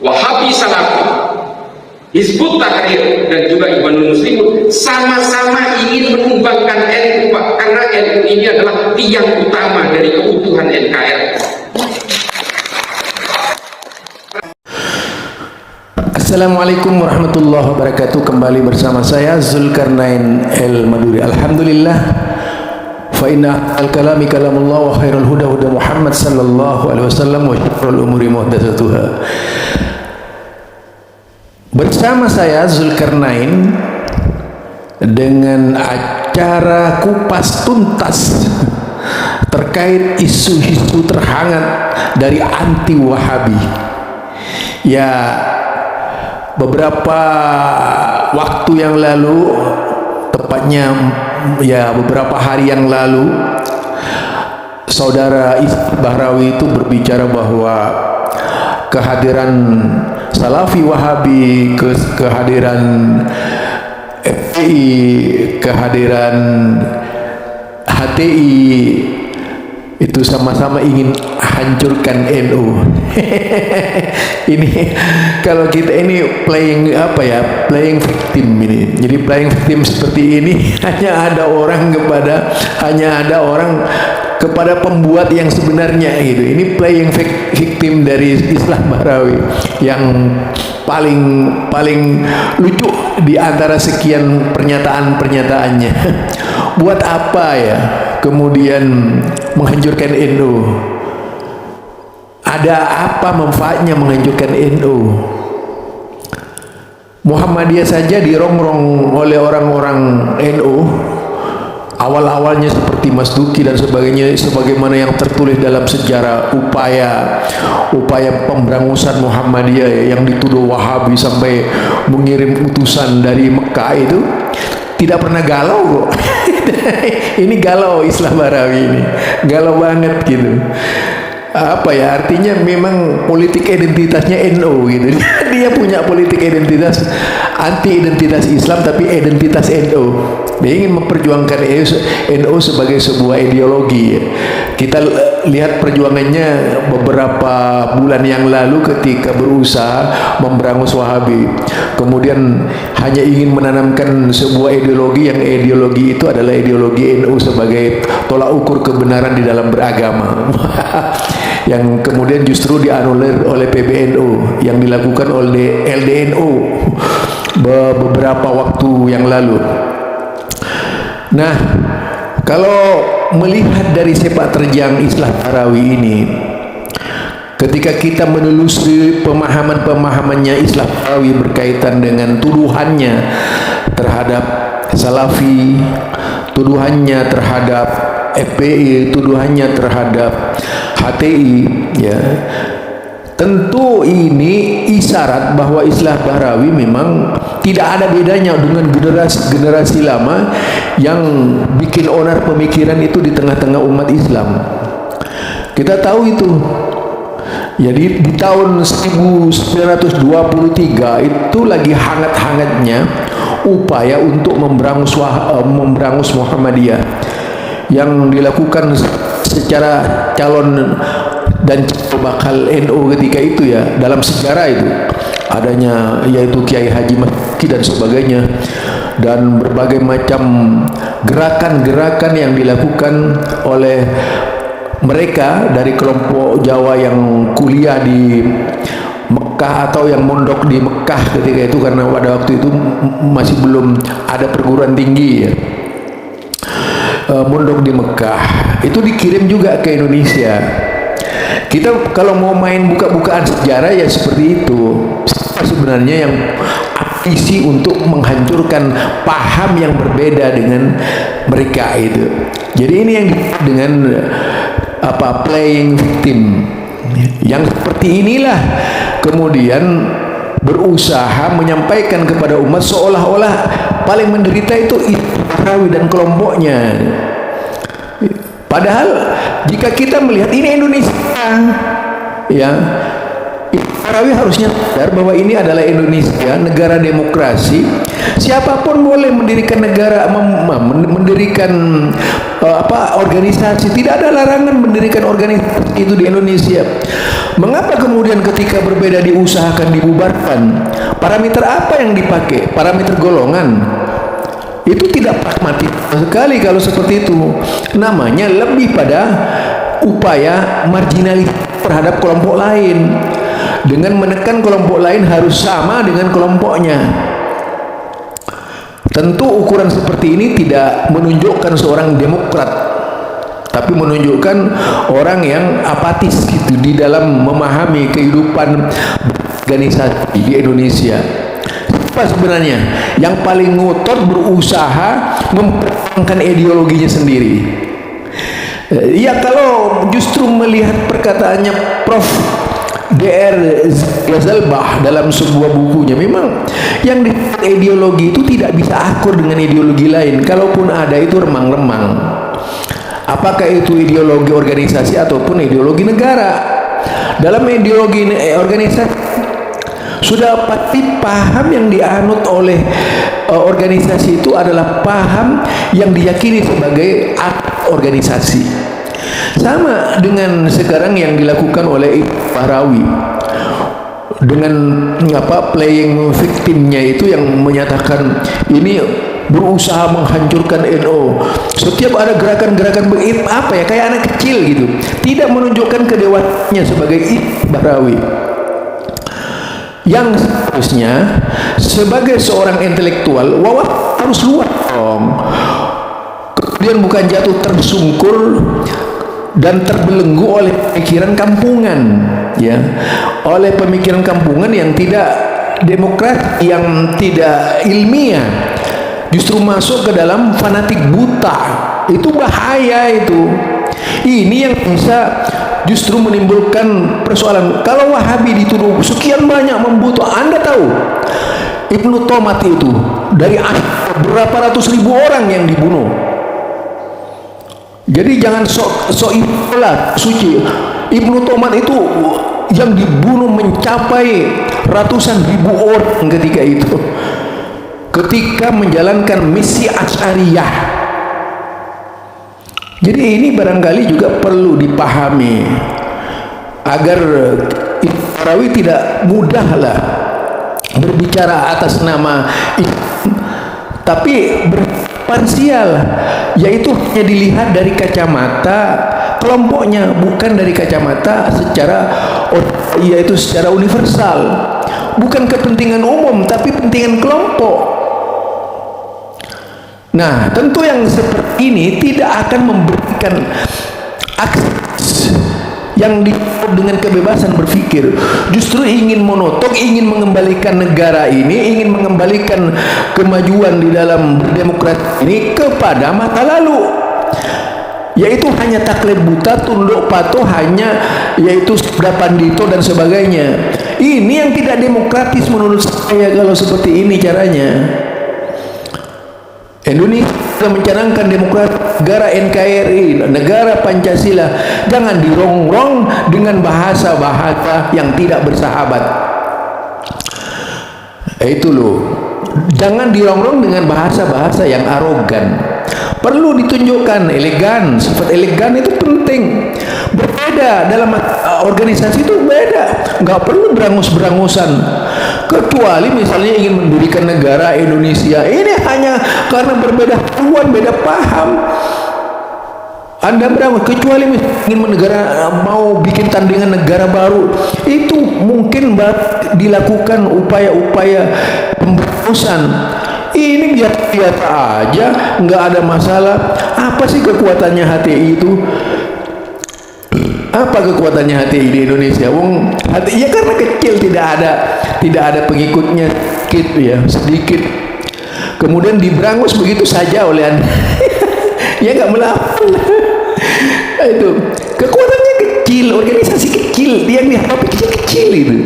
Wahabi Salafi, Hizbut Tahrir, dan juga Ikhwanul Muslimun sama-sama ingin menumbangkan NU, Pak, karena NU ini adalah tiang utama dari keutuhan NKRI. Assalamualaikum warahmatullahi wabarakatuh. Kembali bersama saya Zulkarnain El Maduri. Alhamdulillah, fa inna al-kalami kalamullah wa khairul huda huda Muhammad sallallahu alaihi wasallam wa syarrul umuri muhdatsatuha. Bersama saya Zulkarnain dengan acara kupas tuntas terkait isu-isu terhangat dari anti Wahabi. Ya, beberapa waktu yang lalu, tepatnya ya beberapa hari yang lalu, saudara Bahrawi itu berbicara bahwa kehadiran Salafi Wahabi, kehadiran FPI, kehadiran HTI itu sama-sama ingin hancurkan NU. Ini kalau kita ini playing apa ya, playing victim ini. Jadi playing victim seperti ini hanya ada orang kepada pembuat yang sebenarnya gitu. Ini playing victim dari Islam Bahrawi yang paling lucu di antara sekian pernyataan-pernyataannya. Buat apa ya kemudian menghancurkan NU? Ada apa manfaatnya menghancurkan NU? Muhammadiyah saja dirongrong oleh orang-orang NU. Awal-awalnya seperti Mas Duki dan sebagainya, sebagaimana yang tertulis dalam sejarah upaya pemberangusan Muhammadiyah yang dituduh Wahabi sampai mengirim utusan dari Mekah itu tidak pernah galau kok. Ini galau Islam Bahrawi ini, galau banget gitu. Apa ya, artinya memang politik identitasnya NU gitu. Dia punya politik identitas, anti identitas Islam tapi identitas NU. Dia ingin memperjuangkan NU sebagai sebuah ideologi. Kita lihat perjuangannya beberapa bulan yang lalu ketika berusaha memberangus Wahabi. Kemudian hanya ingin menanamkan sebuah ideologi yang ideologi itu adalah ideologi NU sebagai tolak ukur kebenaran di dalam beragama. Yang kemudian justru dianulir oleh PBNU yang dilakukan oleh LDNU beberapa waktu yang lalu. Nah, kalau melihat dari sepak terjang Islam Bahrawi ini, ketika kita menelusuri pemahamannya Islam Bahrawi berkaitan dengan tuduhannya terhadap Salafi, tuduhannya terhadap FPI, tuduhannya terhadap HTI, ya, tentu ini isyarat bahwa Islam Bahrawi memang tidak ada bedanya dengan generasi lama yang bikin onar pemikiran itu di tengah-tengah umat Islam. Kita tahu itu. Jadi di tahun 1923 itu lagi hangat-hangatnya upaya untuk memberangus Muhammadiyah yang dilakukan secara calon dan bakal NU ketika itu ya, dalam sejarah itu adanya yaitu Kiai Haji Maki dan sebagainya, dan berbagai macam gerakan-gerakan yang dilakukan oleh mereka dari kelompok Jawa yang kuliah di Mekah atau yang mondok di Mekah ketika itu, karena pada waktu itu masih belum ada perguruan tinggi ya. Mondok di Mekah itu dikirim juga ke Indonesia. Kita kalau mau main buka-bukaan sejarah ya seperti itu. Sebenarnya yang visi untuk menghancurkan paham yang berbeda dengan mereka itu. Jadi ini yang dengan playing victim. Yang seperti inilah kemudian berusaha menyampaikan kepada umat seolah-olah paling menderita itu Bahrawi dan kelompoknya. Padahal jika kita melihat ini Indonesia, ya, Farawi harusnya sadar bahwa ini adalah Indonesia, negara demokrasi. Siapapun boleh mendirikan negara, mendirikan organisasi. Tidak ada larangan mendirikan organisasi itu di Indonesia. Mengapa kemudian ketika berbeda diusahakan dibubarkan? Parameter apa yang dipakai? Parameter golongan. Itu tidak pragmatis sekali kalau seperti itu. Namanya lebih pada upaya marginalisasi terhadap kelompok lain, dengan menekan kelompok lain harus sama dengan kelompoknya. Tentu ukuran seperti ini tidak menunjukkan seorang demokrat, tapi menunjukkan orang yang apatis gitu di dalam memahami kehidupan organisasi di Indonesia. Apa sebenarnya yang paling ngotot berusaha mempertahankan ideologinya sendiri? Ya, kalau justru melihat perkataannya Prof. Dr. Ghazalbah dalam sebuah bukunya, memang yang ideologi itu tidak bisa akur dengan ideologi lain. Kalaupun ada, itu remang-remang. Apakah itu ideologi organisasi ataupun ideologi negara? Dalam ideologi organisasi sudah pasti paham yang dianut oleh organisasi itu adalah paham yang diyakini sebagai organisasi. Sama dengan sekarang yang dilakukan oleh Farawi dengan playing victimnya itu, yang menyatakan ini berusaha menghancurkan NU. Setiap ada gerakan-gerakan begitu kayak anak kecil gitu, tidak menunjukkan kedewasaannya sebagai Farawi. Yang seharusnya sebagai seorang intelektual, wawasan harus luas dong. Kemudian bukan jatuh tersungkur dan terbelenggu oleh pemikiran kampungan, ya, oleh pemikiran kampungan yang tidak demokrat, yang tidak ilmiah, justru masuk ke dalam fanatik buta. Itu bahaya itu. Ini yang bisa justru menimbulkan persoalan. Kalau Wahabi dituduh sekian banyak membunuh, Anda tahu Ibnu Tomat itu dari berapa ratus ribu orang yang dibunuh. Jadi jangan sok ibadah suci. Ibnu Tomat itu yang dibunuh mencapai ratusan ribu orang ketika menjalankan misi Asy'ariyah. Jadi ini barangkali juga perlu dipahami agar Farawi tidak mudahlah berbicara atas nama Islam, tapi berparsial, yaitu hanya dilihat dari kacamata kelompoknya, bukan dari kacamata secara universal, bukan kepentingan umum tapi kepentingan kelompok. Nah, tentu yang seperti ini tidak akan memberikan akses yang disebut dengan kebebasan berpikir. Justru ingin monotok, ingin mengembalikan negara ini, ingin mengembalikan kemajuan di dalam berdemokrasi ini kepada masa lalu, yaitu hanya taklid buta, tunduk patuh, hanya yaitu Sabda Pandito dan sebagainya. Ini yang tidak demokratis menurut saya kalau seperti ini caranya. Indonesia mencanangkan demokrasi, negara NKRI, negara Pancasila. Jangan dirongrong dengan bahasa-bahasa yang tidak bersahabat. Itu loh. Jangan dirongrong dengan bahasa-bahasa yang arogan. Perlu ditunjukkan elegan. Sifat elegan itu penting. Berbeda dalam organisasi itu beda. Nggak perlu berangus-berangusan. Kecuali misalnya ingin mendirikan negara Indonesia, ini hanya karena berbeda haluan, beda paham. Anda berangus, kecuali ingin mau bikin tandingan negara baru, itu mungkin dilakukan upaya-upaya pemberangusan. Ini biasa aja, nggak ada masalah. Apa sih kekuatannya HTI itu? Apa kekuatannya HTI di Indonesia? Wong HTI ya karena kecil, tidak ada pengikutnya sedikit. Kemudian diberangus begitu saja oleh Anda. Ya nggak melawan. Itu kekuatannya kecil, organisasi kecil, yang dihadapi kecil itu.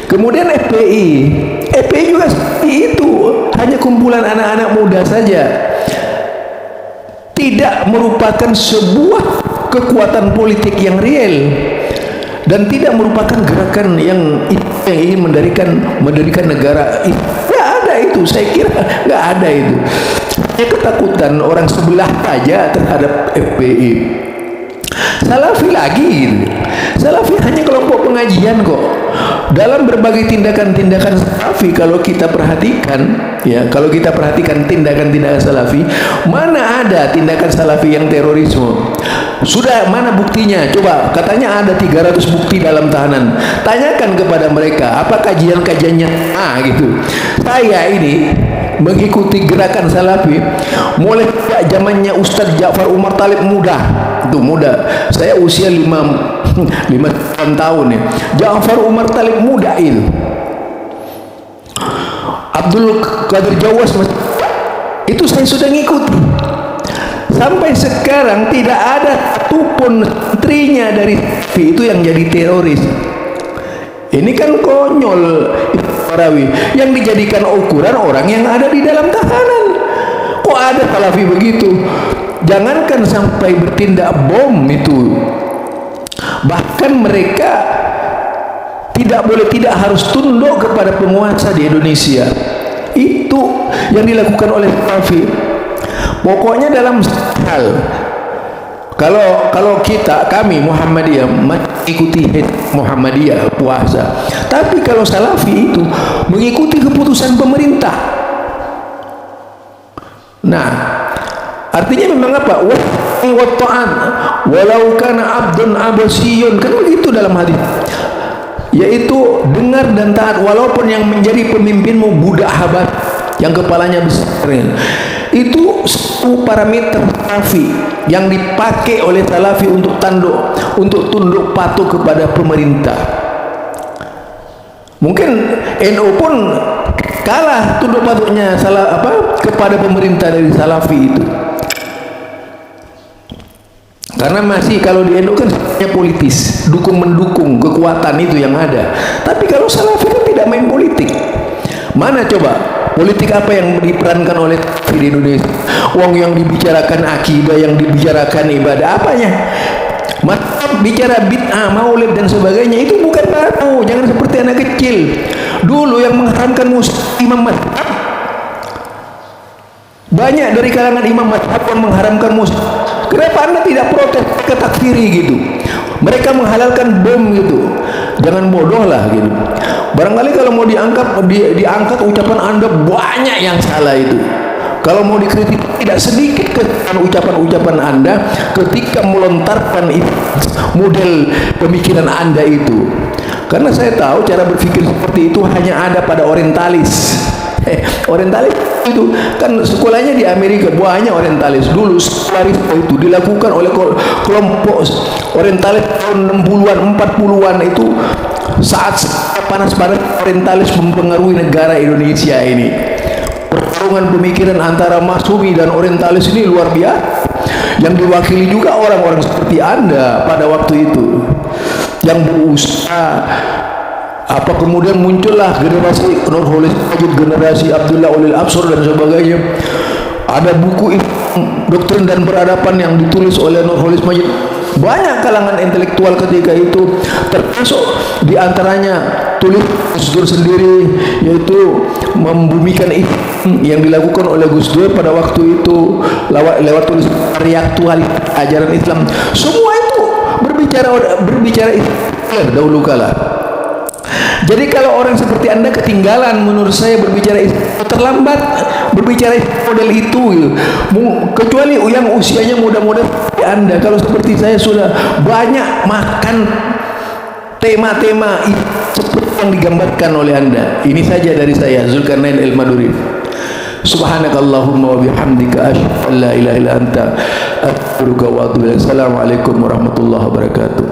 Kemudian FPI juga seperti itu, hanya kumpulan anak-anak muda saja, tidak merupakan sebuah kekuatan politik yang real. dan tidak merupakan gerakan yang ingin mendirikan negara. Nggak ada itu, saya kira nggak ada itu. Hanya ketakutan orang sebelah saja terhadap FPI. Salafi lagi gitu. Salafi hanya kelompok pengajian kok. Dalam berbagai tindakan-tindakan salafi, kalau kita perhatikan ya, kalau kita perhatikan tindakan-tindakan salafi, mana ada tindakan salafi yang terorisme? Sudah, mana buktinya? Coba, katanya ada 300 bukti dalam tahanan. Tanyakan kepada mereka, apa kajian-kajiannya? Gitu. Saya ini mengikuti gerakan salafi mulai zamannya Ustadz Ja'far Umar Talib muda. Itu muda. Saya usia 5 tahun ya. Ja'far Umar Talib muda itu. Abdul Qadir Jawas itu saya sudah ngikuti. Sampai sekarang tidak ada satupun menterinya dari itu yang jadi teroris. Ini kan konyol Parawi yang dijadikan ukuran orang yang ada di dalam tahanan. Kok ada salafi begitu? Jangankan sampai bertindak bom itu, bahkan mereka tidak harus tunduk kepada penguasa di Indonesia. Itu yang dilakukan oleh salafi. Pokoknya dalam hal, kalau kami Muhammadiyah mengikuti Muhammadiyah puasa, tapi kalau salafi itu mengikuti keputusan pemerintah. Nah, artinya memang apa? Wa ta'an walau kana abdun abasiyun, kan begitu dalam hadis. Yaitu dengar dan taat walaupun yang menjadi pemimpinmu budak Habas yang kepalanya besar. Itu parameter salafi yang dipakai oleh salafi untuk tunduk patuh kepada pemerintah. Mungkin NU pun kalah tunduk patuhnya kepada pemerintah dari salafi itu. Karena masih kalau di NU kan sebenarnya politis, dukung-mendukung kekuatan itu yang ada. Tapi kalau salafi kan tidak main politik. Mana coba politik apa yang diperankan oleh di Indonesia? Wong yang dibicarakan akidah, yang dibicarakan ibadah, apanya? Maka bicara bid'ah, maulid dan sebagainya itu bukan baru. Jangan seperti anak kecil. Dulu yang mengharamkan musik imam mazhab, banyak dari kalangan imam mazhab yang mengharamkan musik. Kenapa Anda tidak protes ke takfiri gitu? Mereka menghalalkan bom gitu. Jangan bodoh lah gitu. Barangkali kalau mau diangkat ucapan Anda banyak yang salah itu. Kalau mau dikritik tidak sedikit ucapan-ucapan Anda ketika melontarkan model pemikiran Anda itu. Karena saya tahu cara berpikir seperti itu hanya ada pada orientalis. Orientalis itu kan sekolahnya di Amerika, banyak orientalis. Dulu sekolah itu dilakukan oleh kelompok orientalis tahun 60-an 40-an itu, saat panas-panas orientalis mempengaruhi negara Indonesia ini. Pertarungan pemikiran antara Masyumi dan orientalis ini luar biasa, yang diwakili juga orang-orang seperti Anda pada waktu itu yang berusaha kemudian muncullah generasi Nurholis Majid, generasi Abdullah Ulil Absar dan sebagainya. Ada buku Doktrin dan Peradaban yang ditulis oleh Nurholis Majid. Banyak kalangan intelektual ketika itu, termasuk diantaranya tulis Gus Dur sendiri, yaitu membumikan yang dilakukan oleh Gus Dur pada waktu itu lewat tulis reaktualitas ajaran Islam. Semua itu berbicara Islam dahulu kala. Jadi kalau orang seperti Anda ketinggalan, menurut saya berbicara terlambat, berbicara model itu gitu. Kecuali yang usianya muda-muda seperti Anda. Kalau seperti saya sudah banyak makan tema-tema seperti yang digambarkan oleh Anda. Ini saja dari saya, Zulkarnain Al-Maduri. Subhanakallahumma wa bihamdika asyhadu an la ilaha illa anta astaghfiruka wa atubu ilaik. Assalamualaikum warahmatullahi wabarakatuh.